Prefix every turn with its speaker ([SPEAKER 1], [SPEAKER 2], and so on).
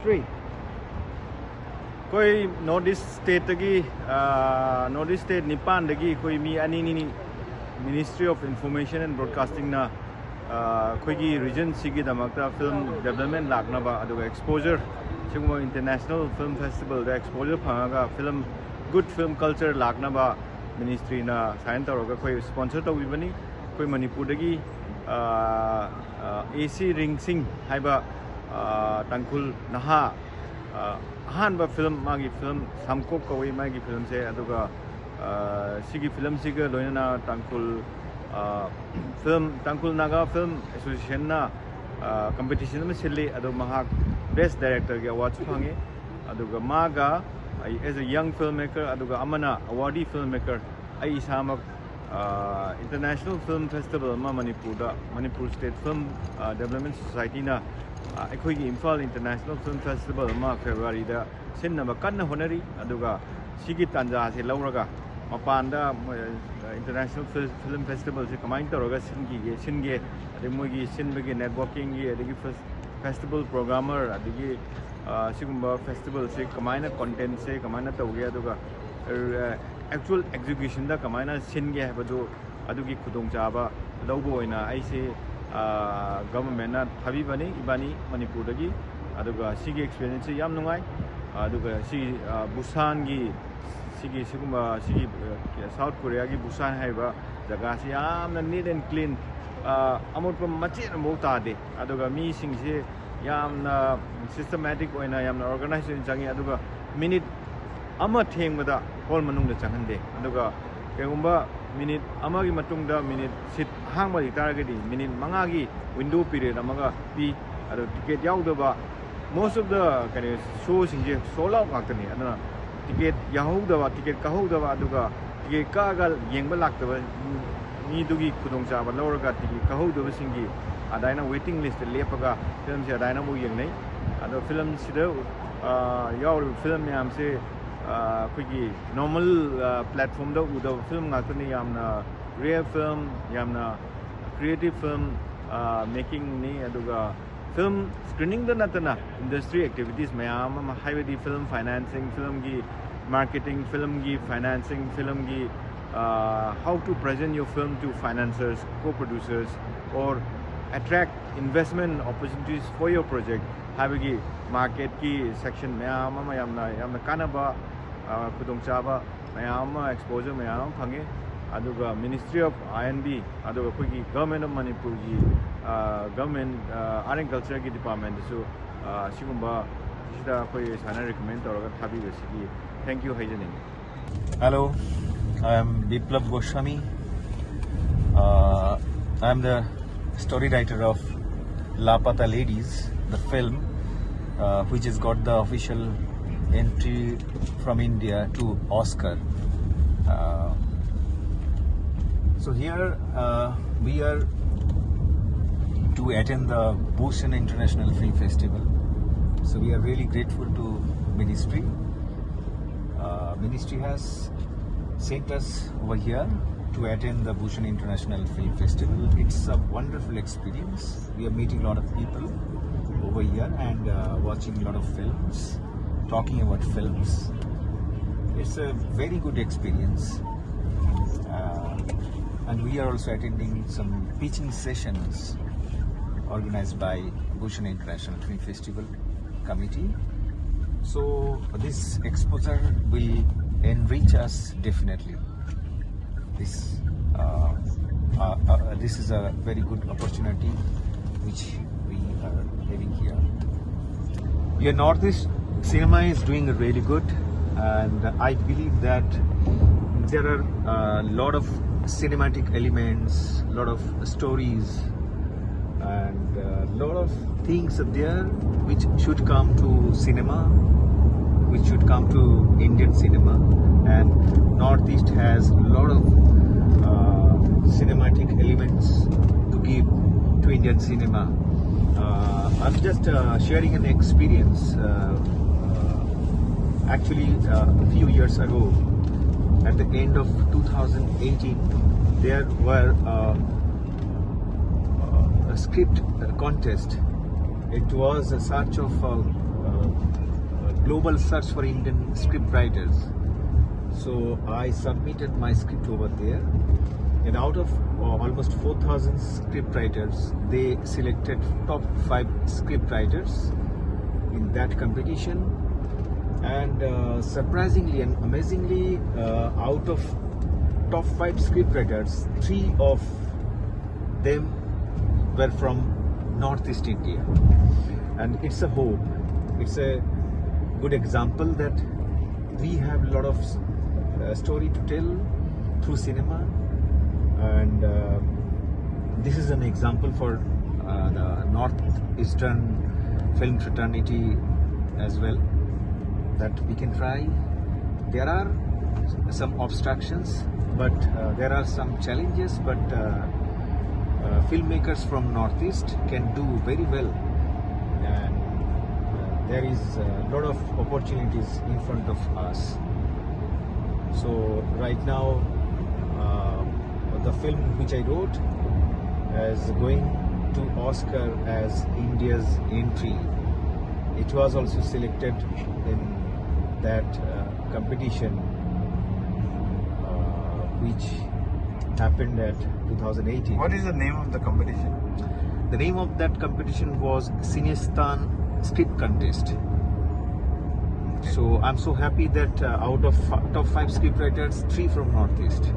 [SPEAKER 1] Three. Koi Northeast State dagi, Northeast State Nipan dagi koi mi ani ni Ministry of Information and Broadcasting na koi ki region sigi damakta film development lagna ba aduga exposure chingmo international film festival da exposure phangaga film good film culture lagna ba ministry na sign tawraga koi sponsor tawibani koi Manipur dagi AC Ring Sing haiba tangkul naha ahanba film magi film samkok kawai magi film se aduga sigi film siga loina tangkul film tangkul naga film association na competition ma silli adu mahak best director ge award phange aduga maga as a young filmmaker aduga amana awardee filmmaker ai samak international film festival ma Manipur State Film Development Society na akhoi gi Imphal International Film Festival ma February da sinna kanna honari aduga sigi tanja se lauraga mapanda international film festival se kamain toroga singe ade mogi sinbegi networking gi ade festival programmer ade sigumba festival se kamaina content se kamaina tawge aduga actual execution da kamaina singe habadu adugi khudong chaba lawbo oina aise government na thabibani ibani Manipur dagi aduga sigi experience yam nungai aduga si Busan gi sigi sigumba sigi South Korea gi Busan haiba jaga si yamna neat and clean amot pa machi mo ta de aduga mi sing se yamna systematic oina yamna organization jangi aduga minute ama thengbada hall manung da changhande aduga kegumba minute amagi matungda minute sit hangba taragadi minute mangagi window period amaga pi adu ticket yaudaba most of the kind of shows inje sold out ngakani aduna ticket yaudaba ticket kahodaba aduga ticket kagal yengba laktaba ni dugi khudong chaba lawraga ticket kahodaba singi adaina waiting list lepaga film se adaina mu yengnai adu film sida yaw film yam se kuigi normal platform da uda film ngakani yamna real film yamna creative film making ni aduga film screening da natana industry activities mayam ma highway film financing film gi marketing film gi financing film gi how to present your film to financiers co-producers or attract investment opportunities for your project habigi market ki section mayam ma yamna kanaba khudong chaba mayam exposure mayam phange aduga Ministry of INB aduga khoi government of Manipur gi government art and culture gi department so sigumba sida khoi sana recommend tawraga thabi besigi thank you hajani.
[SPEAKER 2] Hello, I am Biplab Goswami. I am the story writer of Lapata Ladies, the film which has got the official entry from India to Oscar. So here we are to attend the Busan International Film Festival. So we are really grateful to Ministry. Ministry has sent us over here to attend the Busan International Film Festival. It's a wonderful experience. We are meeting a lot of people over here and watching a lot of films, talking about films. It's a very good experience. And we are also attending some teaching sessions organized by Busan International Film Festival Committee. So this exposure will enrich us definitely. This is a very good opportunity which we are having here. Your Northeast cinema is doing really good, and I believe that there are a lot of cinematic elements, a lot of stories, and a lot of things are there which should come to cinema, which should come to Indian cinema. And Northeast has a lot of cinematic elements to give to Indian cinema. I'm just sharing an experience. Actually, a few years ago, at the end of 2018, there were a script contest. It was a search of global search for Indian script writers. So I submitted my script over there, and out of almost 4,000 script writers, they selected top 5 script writers in that competition. And surprisingly and amazingly, out of top 5 script writers, 3 of them were from Northeast India. And it's a hope, it's a good example that we have a lot of story to tell through cinema, and this is an example for the Northeastern film fraternity as well, that we can try. There are some obstructions, but there are some challenges, but filmmakers from Northeast can do very well, and there is a lot of opportunities in front of us. So right now the film which I wrote is going to Oscar as India's entry. It was also selected in that competition which happened at 2018.
[SPEAKER 1] What is the name of the competition?
[SPEAKER 2] The name of that competition was Cinestan Script Contest. So I'm so happy that out of top 5 script writers, 3 from Northeast.